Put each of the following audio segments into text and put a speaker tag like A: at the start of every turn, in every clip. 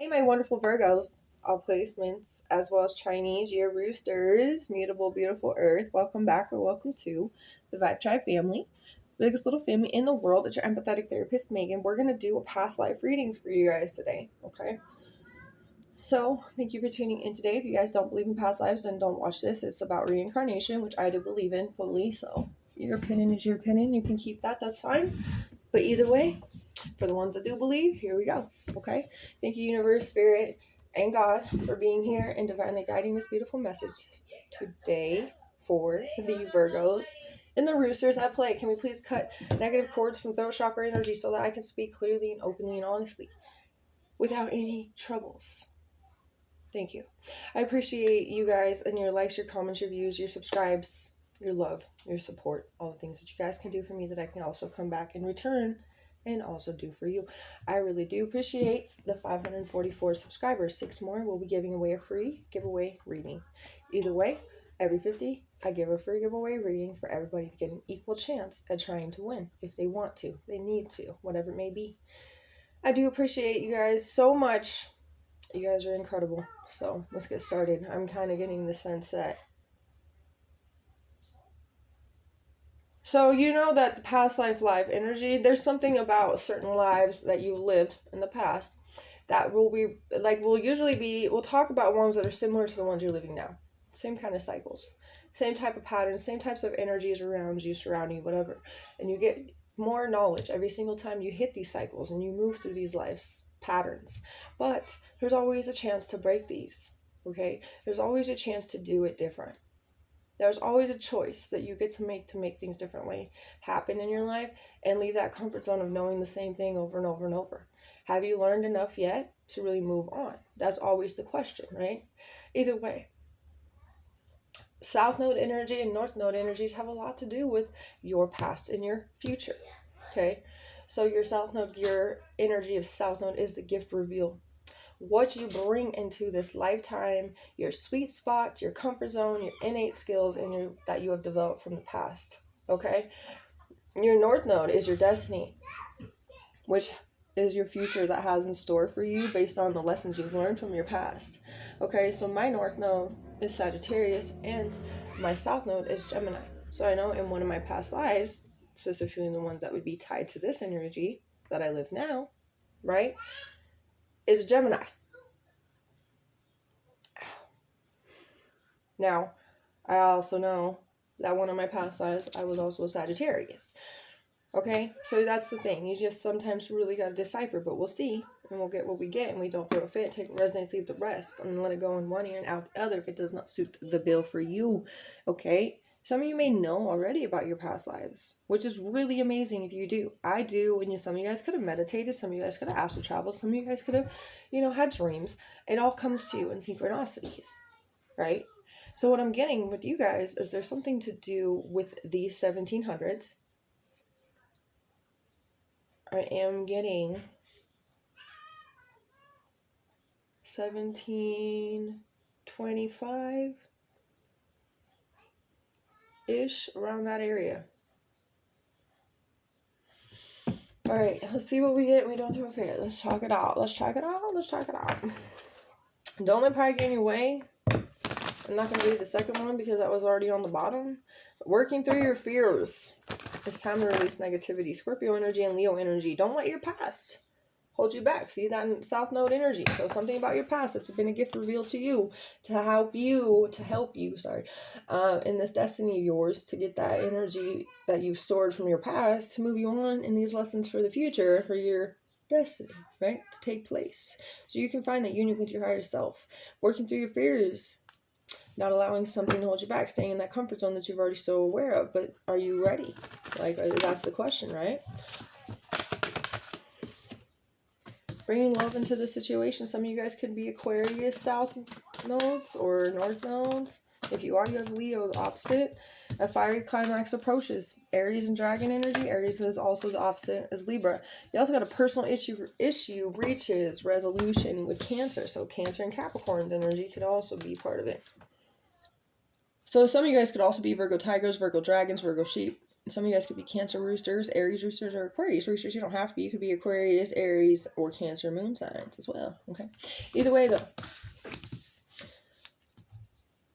A: Hey, my wonderful Virgos, all placements, as well as Chinese year roosters, mutable, beautiful earth. Welcome back or welcome to the Vibe Tribe family, biggest little family in the world. It's your empathetic therapist, Megan. We're going to do a past life reading for you guys today, okay? So, thank you for tuning in today. If you guys don't believe in past lives, then don't watch this. It's about reincarnation, which I do believe in fully. So, your opinion is your opinion. You can keep that, that's fine. But either way, for the ones that do believe, here we go. Okay? Thank you, universe, spirit, and God for being here and divinely guiding this beautiful message today for the Virgos and the roosters at play. Can we please cut negative cords from throat chakra energy so that I can speak clearly and openly and honestly without any troubles? Thank you. I appreciate you guys and your likes, your comments, your views, your subscribes, your love, your support, all the things that you guys can do for me that I can also come back in return and also do for you. I really do appreciate the 544 subscribers. 6 more will be giving away a free giveaway reading. Either way, every 50, I give a free giveaway reading for everybody to get an equal chance at trying to win if they want to, they need to, whatever it may be. I do appreciate you guys so much. You guys are incredible. So let's get started. I'm kind of getting the sense that you know that the past life energy, there's something about certain lives that you lived in the past that will be like, we'll talk about ones that are similar to the ones you're living now. Same kind of cycles, same type of patterns, same types of energies around you, surrounding you, whatever. And you get more knowledge every single time you hit these cycles and you move through these lives patterns. But there's always a chance to break these, okay? There's always a chance to do it different. There's always a choice that you get to make things differently happen in your life and leave that comfort zone of knowing the same thing over and over and over. Have you learned enough yet to really move on? That's always the question, right? Either way, South Node energy and North Node energies have a lot to do with your past and your future, okay? So your South Node, your energy of South Node is the gift reveal. What you bring into this lifetime, your sweet spot, your comfort zone, your innate skills, and that you have developed from the past, okay? Your North Node is your destiny, which is your future that has in store for you based on the lessons you've learned from your past, okay? So my North Node is Sagittarius, and my South Node is Gemini. So I know in one of my past lives, specifically the ones that would be tied to this energy that I live now, right, is Gemini. Now, I also know that one of my past lives, I was also a Sagittarius. Okay? So that's the thing. You just sometimes really got to decipher, but we'll see. And we'll get what we get, and we don't throw a fit. Take what resonates, leave the rest. And let it go in one ear and out the other if it does not suit the bill for you. Okay? Some of you may know already about your past lives, which is really amazing if you do. I do, and some of you guys could have meditated, some of you guys could have astral traveled, some of you guys could have, had dreams. It all comes to you in synchronicities, right? So what I'm getting with you guys is there's something to do with the 1700s. I am getting 1725-ish, around that area. All right, let's see what we get. We don't do a fit. Let's chalk it out. Don't let pride get in your way. I'm not going to read the second one because that was already on the bottom. Working through your fears. It's time to release negativity. Scorpio energy and Leo energy. Don't let your past hold you back. See that in South Node energy. So something about your past that's been a gift revealed to you to help you, in this destiny of yours, to get that energy that you've stored from your past to move you on in these lessons for the future, for your destiny, right, to take place. So you can find that union with your higher self. Working through your fears. Not allowing something to hold you back, staying in that comfort zone that you're already so aware of. But are you ready? That's the question, right? Bringing love into the situation. Some of you guys could be Aquarius South nodes or North nodes. If you are, you have Leo, the opposite. A fiery climax approaches. Aries and Dragon energy. Aries is also the opposite as Libra. You also got a personal issue reaches resolution with Cancer. So Cancer and Capricorn's energy could also be part of it. So some of you guys could also be Virgo Tigers, Virgo Dragons, Virgo Sheep. Some of you guys could be Cancer roosters, Aries roosters, or Aquarius roosters. You don't have to be. You could be Aquarius, Aries, or Cancer moon signs as well. Okay. Either way, though.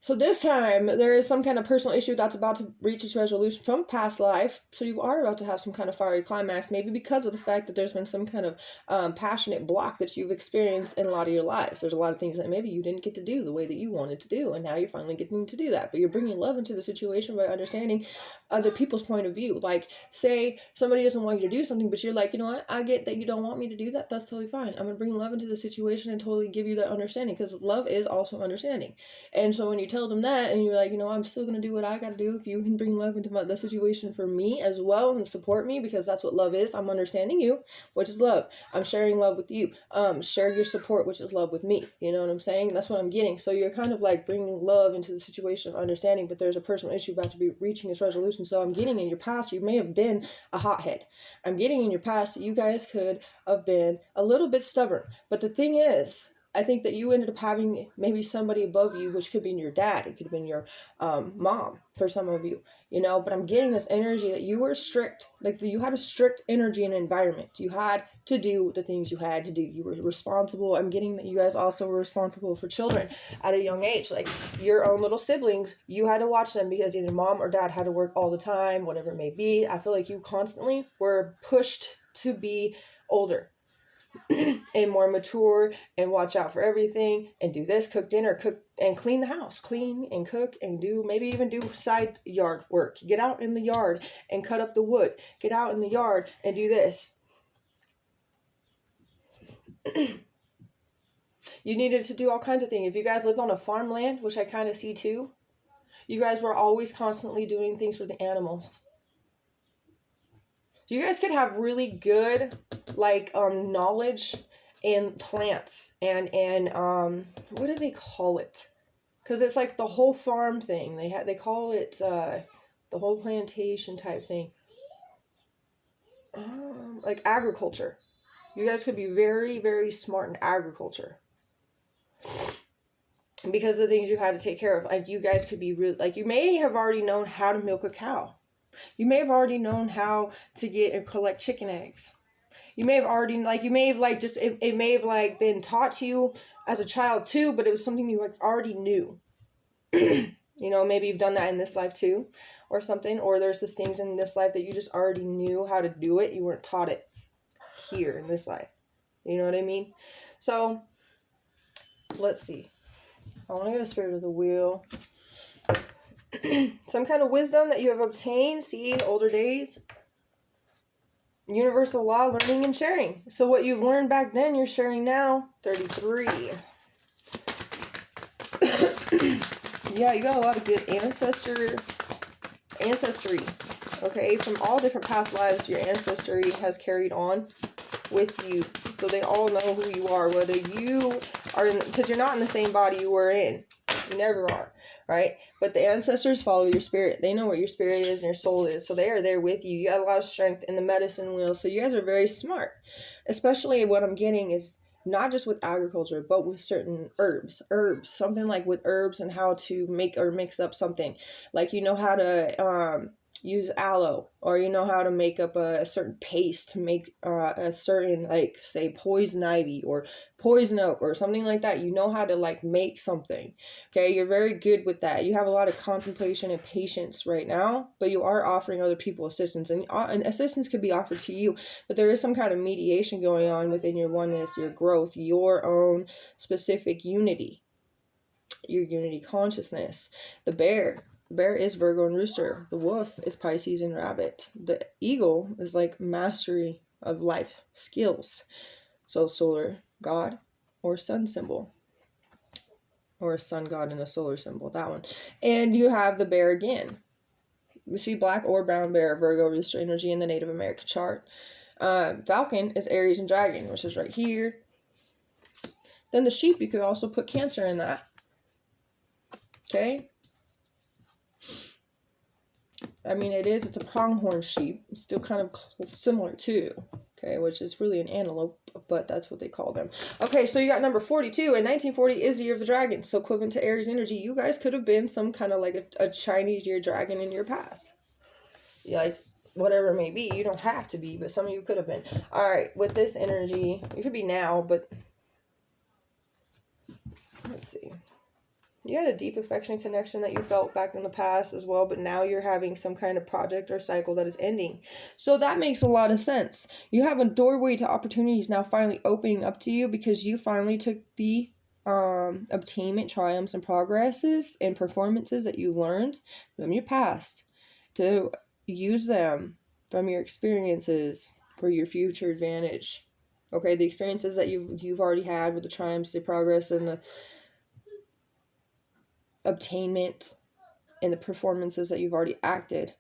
A: So this time, there is some kind of personal issue that's about to reach its resolution from past life. So you are about to have some kind of fiery climax, maybe because of the fact that there's been some kind of passionate block that you've experienced in a lot of your lives. There's a lot of things that maybe you didn't get to do the way that you wanted to do, and now you're finally getting to do that. But you're bringing love into the situation by understanding other people's point of view. Like, say somebody doesn't want you to do something, but you're like, you know what, I get that you don't want me to do that. That's totally fine. I'm going to bring love into the situation and totally give you that understanding, because love is also understanding. And so when you tell them that and you're like, you know, I'm still going to do what I got to do, if you can bring love into the situation for me as well and support me, because that's what love is. I'm understanding you, which is love. I'm sharing love with you. Share your support, which is love with me. You know what I'm saying? That's what I'm getting. So you're kind of like bringing love into the situation of understanding, but there's a personal issue about to be reaching its resolution. So I'm getting in your past, you may have been a hothead. I'm getting in your past that you guys could have been a little bit stubborn. But the thing is, I think that you ended up having maybe somebody above you, which could be your dad. It could have been your mom for some of you, you know. But I'm getting this energy that you were strict. Like, you had a strict energy and environment. You had to do the things you had to do. You were responsible. I'm getting that you guys also were responsible for children at a young age. Like, your own little siblings, you had to watch them because either mom or dad had to work all the time, whatever it may be. I feel like you constantly were pushed to be older and more mature and watch out for everything and do this, cook dinner, cook and clean the house, clean and cook and do, maybe even do side yard work. Get out in the yard and cut up the wood. Get out in the yard and do this. You needed to do all kinds of things. If you guys lived on a farmland, which I kind of see too, you guys were always constantly doing things for the animals. You guys could have really good knowledge in plants and what do they call it? Because it's like the whole farm thing. They call it the whole plantation type thing. Like agriculture. You guys could be very, very smart in agriculture, because of the things you had to take care of. Like, you guys could be really, like, you may have already known how to milk a cow. You may have already known how to get and collect chicken eggs. You may have already, it may have been taught to you as a child too, but it was something you already knew. You know, maybe you've done that in this life too, or something, or there's just things in this life that you just already knew how to do it. You weren't taught it here in this life. You know what I mean? So, let's see. I want to get a spirit of the wheel. Some kind of wisdom that you have obtained, see, older days. Universal law, learning and sharing. So what you've learned back then, you're sharing now. 33. Yeah, you got a lot of good ancestry. Okay, from all different past lives, your ancestry has carried on with you. So they all know who you are, whether you are in, because you're not in the same body you were in. You never are. Right? But the ancestors follow your spirit. They know what your spirit is and your soul is. So they are there with you. You got a lot of strength in the medicine wheel. So you guys are very smart. Especially what I'm getting is not just with agriculture, but with certain herbs. Something like with herbs and how to make or mix up something. Like, you know how to use aloe, or you know how to make up a certain paste to make a certain, like, say, poison ivy or poison oak or something like that. You know how to make something. Okay, you're very good with that. You have a lot of contemplation and patience right now, but you are offering other people assistance, and assistance could be offered to you, but there is some kind of mediation going on within your oneness, your growth, your own specific unity, your unity consciousness. The bear is Virgo and Rooster. The wolf is Pisces and Rabbit. The eagle is like mastery of life skills. So solar god or sun symbol. Or a sun god and a solar symbol. That one. And you have the bear again. We see black or brown bear, Virgo, Rooster energy in the Native American chart. Falcon is Aries and Dragon, which is right here. Then the sheep, you could also put Cancer in that. Okay. I mean, it's a pronghorn sheep. It's still kind of similar too. Okay, which is really an antelope, but that's what they call them. Okay, so you got number 42, and 1940 is the year of the dragon. So equivalent to Aries energy, you guys could have been some kind of like a Chinese year dragon in your past. like, whatever it may be. You don't have to be, but some of you could have been. All right, with this energy, you could be now, but let's see. You had a deep affection connection that you felt back in the past as well, but now you're having some kind of project or cycle that is ending. So that makes a lot of sense. You have a doorway to opportunities now finally opening up to you because you finally took the obtainment, triumphs, and progresses and performances that you learned from your past to use them from your experiences for your future advantage. Okay, the experiences that you've already had with the triumphs, the progress, and the obtainment and the performances that you've already acted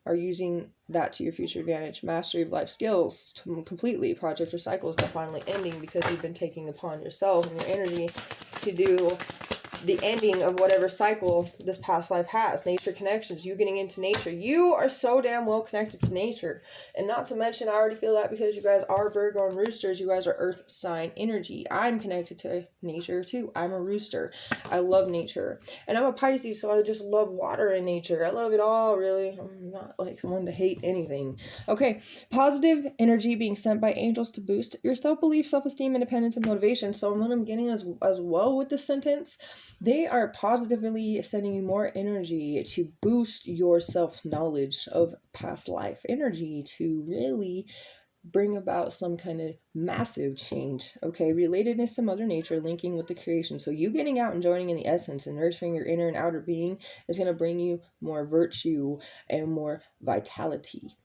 A: are using that to your future advantage. Mastery of life skills completely. Project or cycles now finally ending because you've been taking upon yourself and your energy to do the ending of whatever cycle this past life has. Nature connections, you getting into nature. You are so damn well connected to nature. And not to mention, I already feel that because you guys are Virgo and roosters, you guys are earth sign energy. I'm connected to nature too. I'm a rooster. I love nature. And I'm a Pisces, so I just love water and nature. I love it all, really. I'm not like someone to hate anything. Okay, positive energy being sent by angels to boost your self-belief, self-esteem, independence, and motivation. So what I'm getting as well with this sentence, they are positively sending you more energy to boost your self-knowledge of past life energy to really bring about some kind of massive change. Okay, relatedness to Mother Nature, linking with the creation. So you getting out and joining in the essence and nurturing your inner and outer being is going to bring you more virtue and more vitality.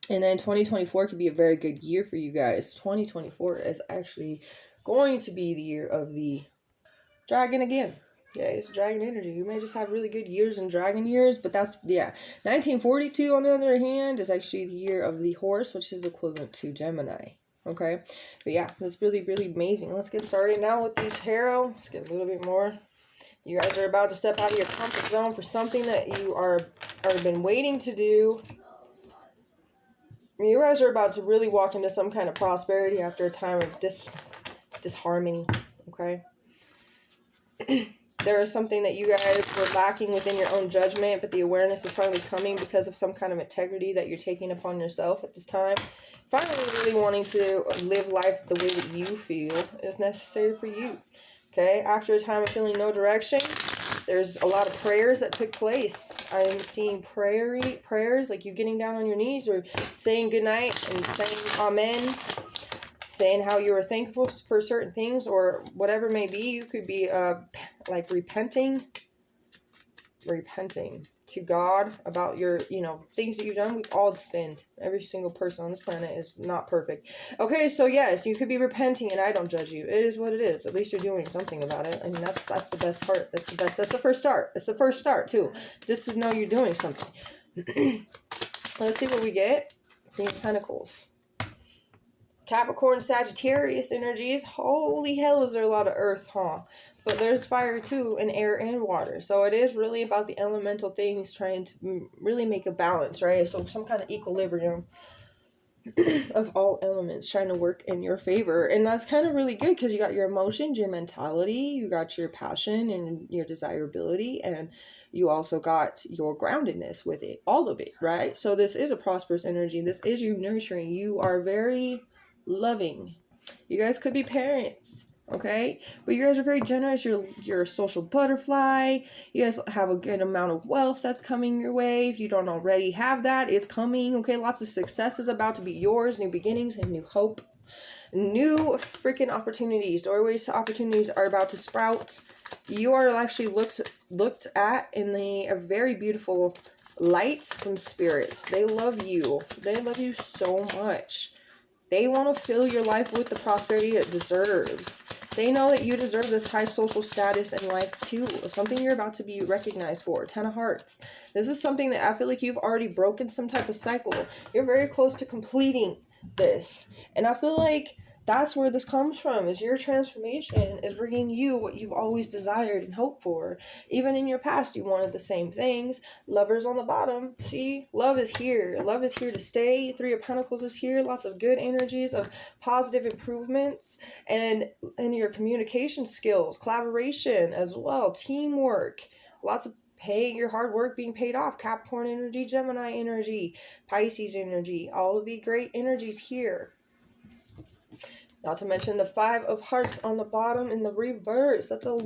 A: And then 2024 could be a very good year for you guys. 2024 is actually going to be the year of the dragon again. Yeah, it's dragon energy. You may just have really good years in dragon years, but that's, yeah. 1942, on the other hand, is actually the year of the horse, which is equivalent to Gemini. Okay? But yeah, that's really, really amazing. Let's get started now with these tarot. Let's get a little bit more. You guys are about to step out of your comfort zone for something that you are been waiting to do. You guys are about to really walk into some kind of prosperity after a time of disharmony. Okay? There is something that you guys were lacking within your own judgment, but the awareness is finally coming because of some kind of integrity that you're taking upon yourself at this time. Finally really wanting to live life the way that you feel is necessary for you. Okay, after a time of feeling no direction, there's a lot of prayers that took place. I'm seeing prayers, like you getting down on your knees or saying goodnight and saying amen, saying how you were thankful for certain things or whatever it may be. You could be like repenting to God about your, things that you've done. We've all sinned. Every single person on this planet is not perfect. Okay, so yes, you could be repenting, and I don't judge you. It is what it is. At least you're doing something about it. I mean, that's the best part. That's the best. That's the first start. It's the first start too. Just to know you're doing something. Let's see what we get. Queen of Pentacles. Capricorn, Sagittarius energies. Holy hell, is there a lot of earth, huh? But there's fire too, and air and water. So it is really about the elemental things trying to really make a balance, right? So some kind of equilibrium of all elements trying to work in your favor. And that's kind of really good because you got your emotions, your mentality, you got your passion and your desirability, and you also got your groundedness with it, all of it, right? So this is a prosperous energy. This is you nurturing. You are very loving. You guys could be parents, okay? But you guys are very generous. You're a social butterfly. You guys have a good amount of wealth that's coming your way. If you don't already have that, it's coming, okay? Lots of success is about to be yours. New beginnings and new hope. New freaking opportunities. Doorways to opportunities are about to sprout. You are actually looked at in a very beautiful light from spirits. They love you. They love you so much. They want to fill your life with the prosperity it deserves. They know that you deserve this high social status in life too. Something you're about to be recognized for. 10 of Hearts. This is something that I feel like you've already broken some type of cycle. You're very close to completing this. And I feel like that's where this comes from, is your transformation is bringing you what you've always desired and hoped for. Even in your past, you wanted the same things. Lovers on the bottom. See, love is here. Love is here to stay. 3 of Pentacles is here. Lots of good energies of positive improvements and your communication skills, collaboration as well, teamwork. Lots of paying your hard work being paid off. Capricorn energy, Gemini energy, Pisces energy, all of the great energies here. Not to mention the Five of Hearts on the bottom in the reverse. That's a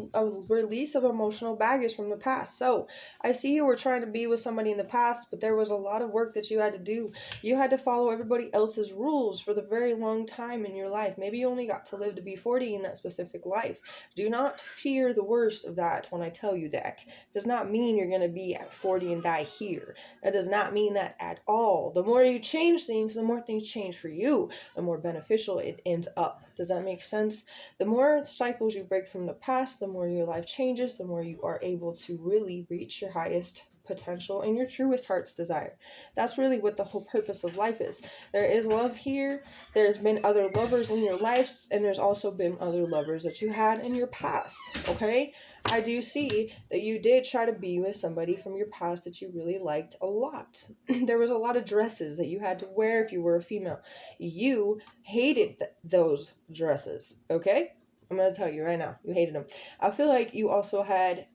A: release of emotional baggage from the past. So I see you were trying to be with somebody in the past, but there was a lot of work that you had to do. You had to follow everybody else's rules for the very long time in your life. Maybe you only got to live to be 40 in that specific life. Do not fear the worst of that when I tell you that. It does not mean you're going to be at 40 and die here. That does not mean that at all. The more you change things, the more things change for you, the more beneficial it ends up. Does that make sense? The more cycles you break from the past, the more your life changes, the more you are able to really reach your highest potential and your truest heart's desire. That's really what the whole purpose of life is. There is love here. There's been other lovers in your lives, and there's also been other lovers that you had in your past, okay? I do see that you did try to be with somebody from your past that you really liked a lot. There was a lot of dresses that you had to wear if you were a female. You hated those dresses, okay? I'm going to tell you right now, you hated them. I feel like you also had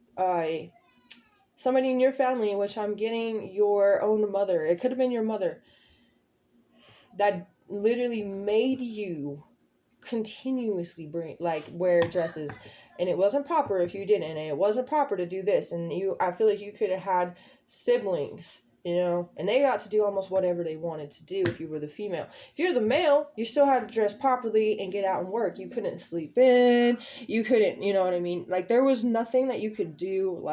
A: somebody in your family, in which I'm getting your own mother. It could have been your mother that literally made you continuously wear dresses, and it wasn't proper if you didn't, and it wasn't proper to do this, and I feel like you could have had siblings, and they got to do almost whatever they wanted to do if you were the female. If you're the male, you still had to dress properly and get out and work. You couldn't sleep in, you couldn't, you know what I mean? Like, there was nothing that you could do,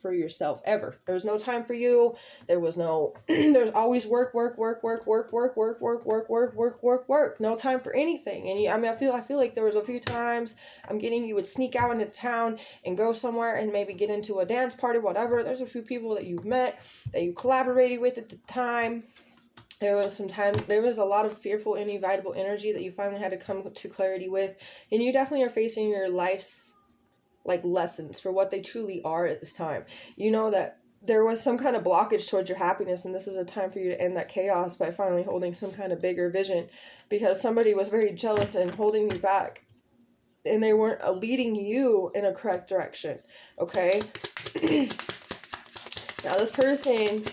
A: for yourself ever. There was no time for you. There was no there's always work. No time for anything. And I feel like there was a few times I'm getting you would sneak out into town and go somewhere and maybe get into a dance party, whatever. There's a few people that you've met, that you collaborated with at the time. There was a lot of fearful, inevitable energy that you finally had to come to clarity with. And you definitely are facing your life's lessons for what they truly are at this time. You know that there was some kind of blockage towards your happiness, and this is a time for you to end that chaos by finally holding some kind of bigger vision, because somebody was very jealous and holding you back, and they weren't leading you in a correct direction, okay? Now, this person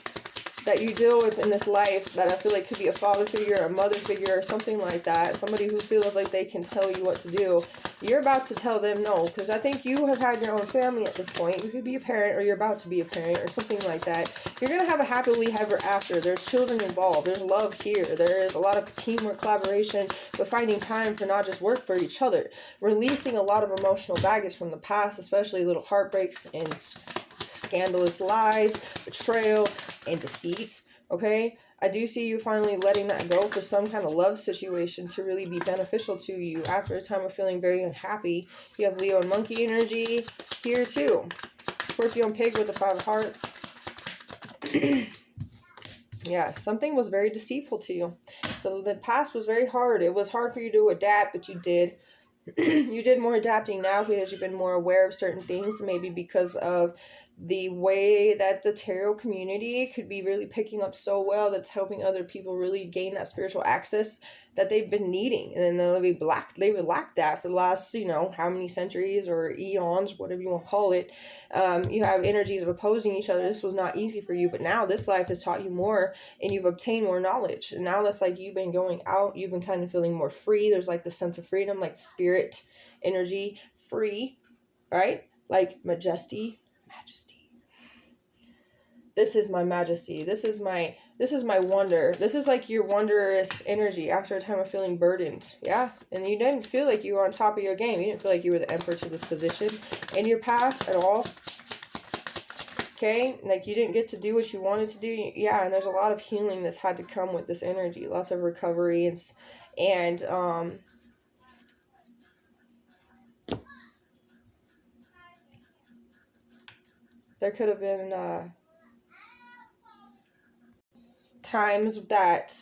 A: that you deal with in this life, that I feel like could be a father figure, a mother figure, or something like that, somebody who feels like they can tell you what to do, you're about to tell them no, because I think you have had your own family at this point. You could be a parent, or you're about to be a parent, or something like that. You're going to have a happily ever after. There's children involved. There's love here. There is a lot of teamwork, collaboration, but finding time for not just work for each other. Releasing a lot of emotional baggage from the past, especially little heartbreaks and scandalous lies, betrayal, and deceit, okay? I do see you finally letting that go for some kind of love situation to really be beneficial to you after a time of feeling very unhappy. You have Leo and Monkey energy here too. Scorpio and Pig with the Five of Hearts. Yeah, something was very deceitful to you. The past was very hard. It was hard for you to adapt, but you did. You did more adapting now because you've been more aware of certain things, maybe because of the way that the tarot community could be really picking up so well, that's helping other people really gain that spiritual access that they've been needing. And then they would lack that for the last, how many centuries or eons, whatever you want to call it. You have energies of opposing each other. This was not easy for you, but now this life has taught you more, and you've obtained more knowledge. And now that's you've been going out, you've been kind of feeling more free. There's the sense of freedom, the spirit energy, free, right? Majesty. This is my majesty. This is my wonder. This is your wondrous energy after a time of feeling burdened. Yeah. And you didn't feel like you were on top of your game. You didn't feel like you were the emperor to this position in your past at all. Okay? You didn't get to do what you wanted to do. Yeah, and there's a lot of healing that's had to come with this energy. Lots of recovery and there could have been times that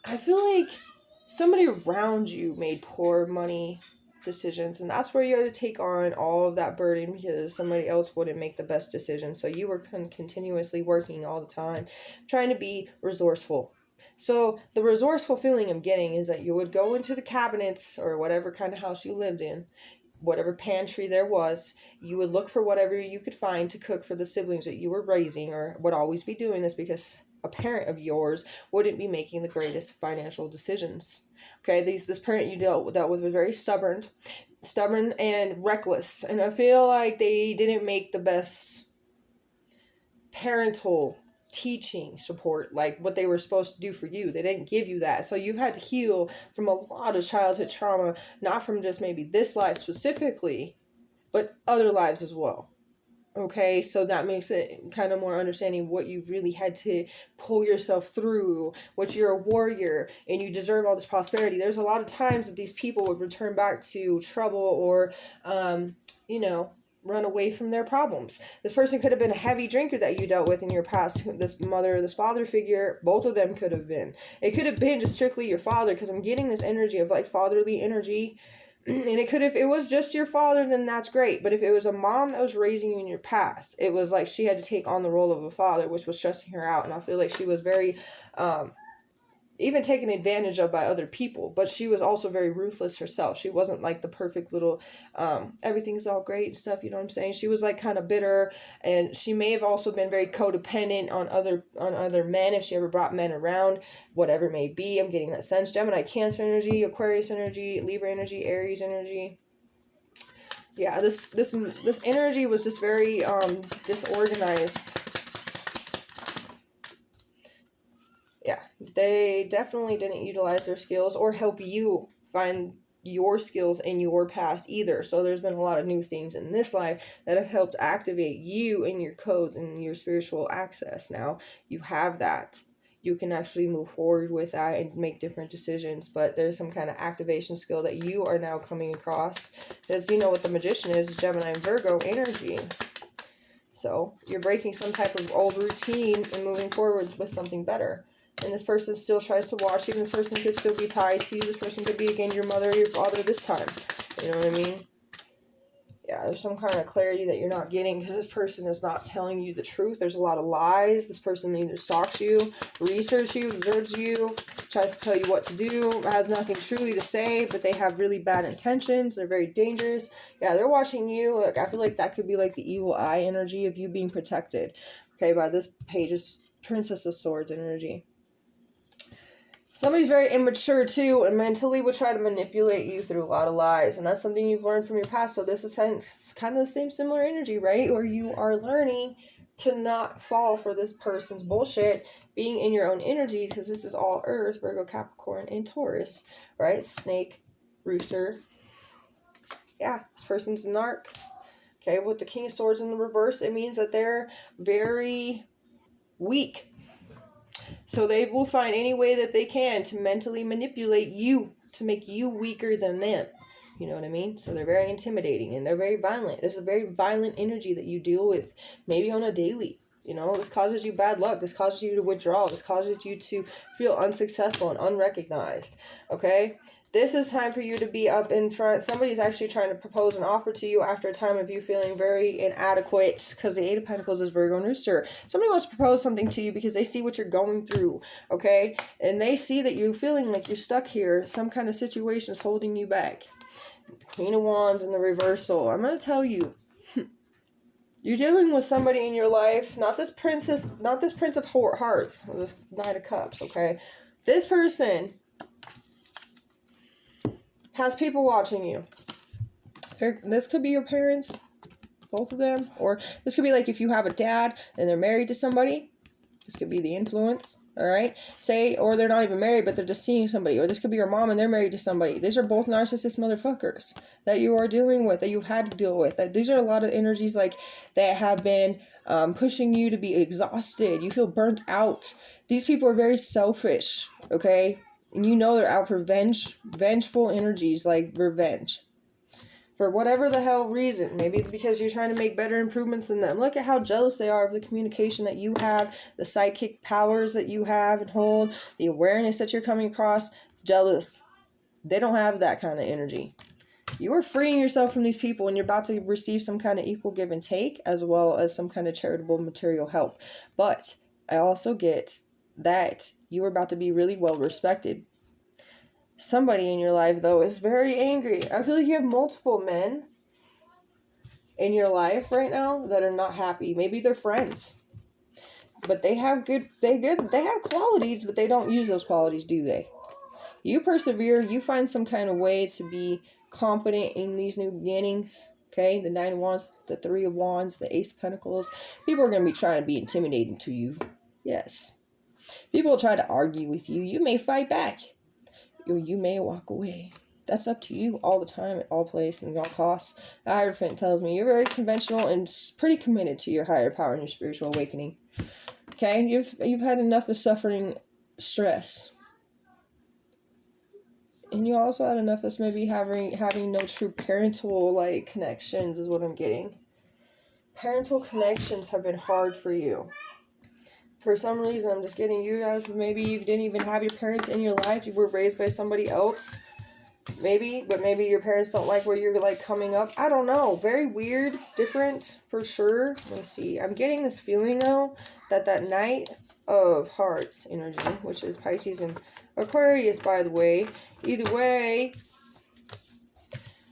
A: I feel like somebody around you made poor money decisions, and that's where you had to take on all of that burden because somebody else wouldn't make the best decision. So you were continuously working all the time, trying to be resourceful. So the resourceful feeling I'm getting is that you would go into the cabinets or whatever kind of house you lived in, whatever pantry there was, you would look for whatever you could find to cook for the siblings that you were raising, or would always be doing this because a parent of yours wouldn't be making the greatest financial decisions. Okay, this parent you dealt with was very stubborn and reckless, and I feel like they didn't make the best parental teaching support, like what they were supposed to do for you. They didn't give you that, so you've had to heal from a lot of childhood trauma, not from just maybe this life specifically, but other lives as well. Okay, so that makes it kind of more understanding what you really had to pull yourself through, what you're a warrior and you deserve all this prosperity. There's a lot of times that these people would return back to trouble or, you know, run away from their problems. This person could have been a heavy drinker that you dealt with in your past. This mother, this father figure, both of them could have been. It could have been just strictly your father, because I'm getting this energy of like fatherly energy. And it could, if it was just your father, then that's great. But if it was a mom that was raising you in your past, it was like she had to take on the role of a father, which was stressing her out. And I feel like she was very, even taken advantage of by other people. But she was also very ruthless herself. She wasn't like the perfect little, everything's all great and stuff. You know what I'm saying? She was like kind of bitter, and she may have also been very codependent on other men if she ever brought men around, whatever it may be. I'm getting that sense. Gemini, Cancer energy, Aquarius energy, Libra energy, Aries energy. Yeah, this energy was just very disorganized. Yeah, they definitely didn't utilize their skills or help you find your skills in your past either. So there's been a lot of new things in this life that have helped activate you and your codes and your spiritual access. Now you have that. You can actually move forward with that and make different decisions, but there's some kind of activation skill that you are now coming across, because you know what the Magician is, Gemini and Virgo energy. So you're breaking some type of old routine and moving forward with something better. And this person still tries to watch you, and this person could still be tied to you. This person could be, again, your mother or your father this time. You know what I mean? Yeah, there's some kind of clarity that you're not getting because this person is not telling you the truth. There's a lot of lies. This person either stalks you, researches you, observes you, tries to tell you what to do, has nothing truly to say, but they have really bad intentions. They're very dangerous. Yeah, they're watching you. Like, I feel like that could be like the evil eye energy of you being protected. Okay, by this page is Princess of Swords energy. Somebody's very immature too, and mentally will try to manipulate you through a lot of lies, and that's something you've learned from your past. So this is kind of the same similar energy, right? Where you are learning to not fall for this person's bullshit, being in your own energy, because this is all Earth, Virgo, Capricorn, and Taurus, right? Snake, Rooster. Yeah, this person's a narc. Okay, with the King of Swords in the reverse, it means that they're very weak. So they will find any way that they can to mentally manipulate you, to make you weaker than them. You know what I mean? So they're very intimidating and they're very violent. There's a very violent energy that you deal with, maybe on a daily. You know, this causes you bad luck. This causes you to withdraw. This causes you to feel unsuccessful and unrecognized. Okay? This is time for you to be up in front. Somebody's actually trying to propose an offer to you after a time of you feeling very inadequate, because the Eight of Pentacles is Virgo and Rooster. Somebody wants to propose something to you because they see what you're going through, okay? And they see that you're feeling like you're stuck here. Some kind of situation is holding you back. Queen of Wands in the reversal. I'm going to tell you, you're dealing with somebody in your life, not this Prince of Hearts, or this Knight of Cups, okay? This person has people watching you. This could be your parents, both of them, or this could be like if you have a dad and they're married to somebody. This could be the influence, all right? Or they're not even married, but they're just seeing somebody. Or this could be your mom and they're married to somebody. These are both narcissist motherfuckers that you are dealing with, that you've had to deal with. These are a lot of energies like that have been pushing you to be exhausted. You feel burnt out. These people are very selfish, okay? And you know they're out for vengeful energies, like revenge. For whatever the hell reason. Maybe because you're trying to make better improvements than them. Look at how jealous they are of the communication that you have, the psychic powers that you have and hold, the awareness that you're coming across. Jealous. They don't have that kind of energy. You are freeing yourself from these people and you're about to receive some kind of equal give and take, as well as some kind of charitable material help. But I also get that you are about to be really well respected. Somebody in your life, though, is very angry. I feel like you have multiple men in your life right now that are not happy. Maybe they're friends, but they have qualities, but they don't use those qualities, do they? You persevere, you find some kind of way to be confident in these new beginnings. Okay, the 9 of Wands, the 3 of Wands, the Ace of Pentacles. People are going to be trying to be intimidating to you. Yes. People will try to argue with you. You may fight back, or you may walk away. That's up to you all the time, at all places, and at all costs. The Hierophant tells me you're very conventional and pretty committed to your higher power and your spiritual awakening. Okay, you've had enough of suffering stress. And you also had enough of maybe having no true parental connections is what I'm getting. Parental connections have been hard for you. For some reason, I'm just getting you guys, maybe you didn't even have your parents in your life. You were raised by somebody else. Maybe, but maybe your parents don't like where you're coming up. I don't know. Very weird, different for sure. Let me see. I'm getting this feeling though that Knight of Hearts energy, which is Pisces and Aquarius, by the way. Either way,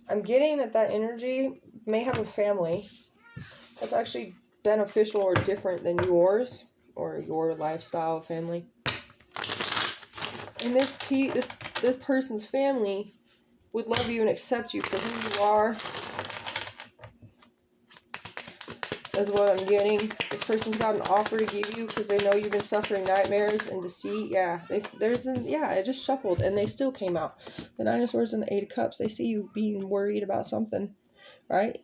A: I'm getting that energy may have a family that's actually beneficial or different than yours or your lifestyle family. And this person's family would love you and accept you for who you are, is what I'm getting. This person's got an offer to give you because they know you've been suffering nightmares and deceit. Yeah, it just shuffled and they still came out. The 9 of Swords and the 8 of Cups. They see you being worried about something, right?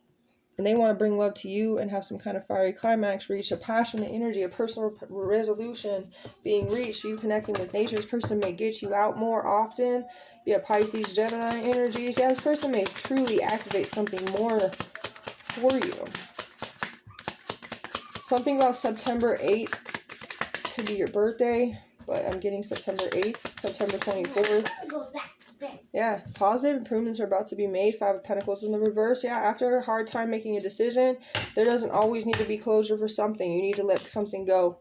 A: And they want to bring love to you and have some kind of fiery climax, reach a passionate energy, a personal resolution being reached, you connecting with nature. This person may get you out more often. You have Pisces, Gemini energies. Yeah, this person may truly activate something more for you. Something about September 8th could be your birthday, but I'm getting September 8th, September 24th. Yeah, positive improvements are about to be made. 5 of Pentacles in the reverse. Yeah, after a hard time making a decision, there doesn't always need to be closure for something. You need to let something go.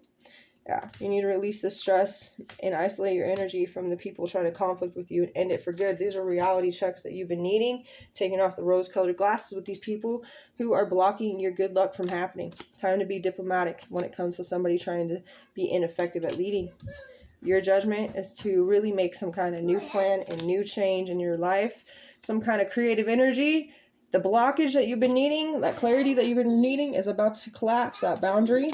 A: Yeah, you need to release the stress and isolate your energy from the people trying to conflict with you and end it for good. These are reality checks that you've been needing. Taking off the rose-colored glasses with these people who are blocking your good luck from happening. Time to be diplomatic when it comes to somebody trying to be ineffective at leading. Your judgment is to really make some kind of new plan and new change in your life. Some kind of creative energy. The blockage that you've been needing, that clarity that you've been needing is about to collapse, that boundary,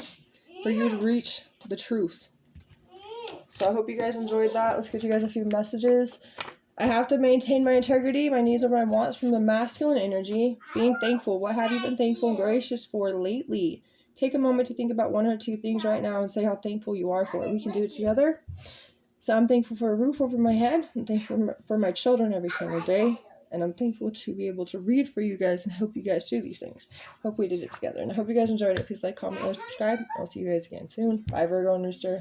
A: for you to reach the truth. So I hope you guys enjoyed that. Let's get you guys a few messages. I have to maintain my integrity. My needs are my wants from the masculine energy. Being thankful. What have you been thankful and gracious for lately? Take a moment to think about 1 or 2 things right now and say how thankful you are for it. We can do it together. So I'm thankful for a roof over my head. I'm thankful for my children every single day. And I'm thankful to be able to read for you guys and help you guys do these things. Hope we did it together. And I hope you guys enjoyed it. Please like, comment, or subscribe. I'll see you guys again soon. Bye, Virgo and Rooster.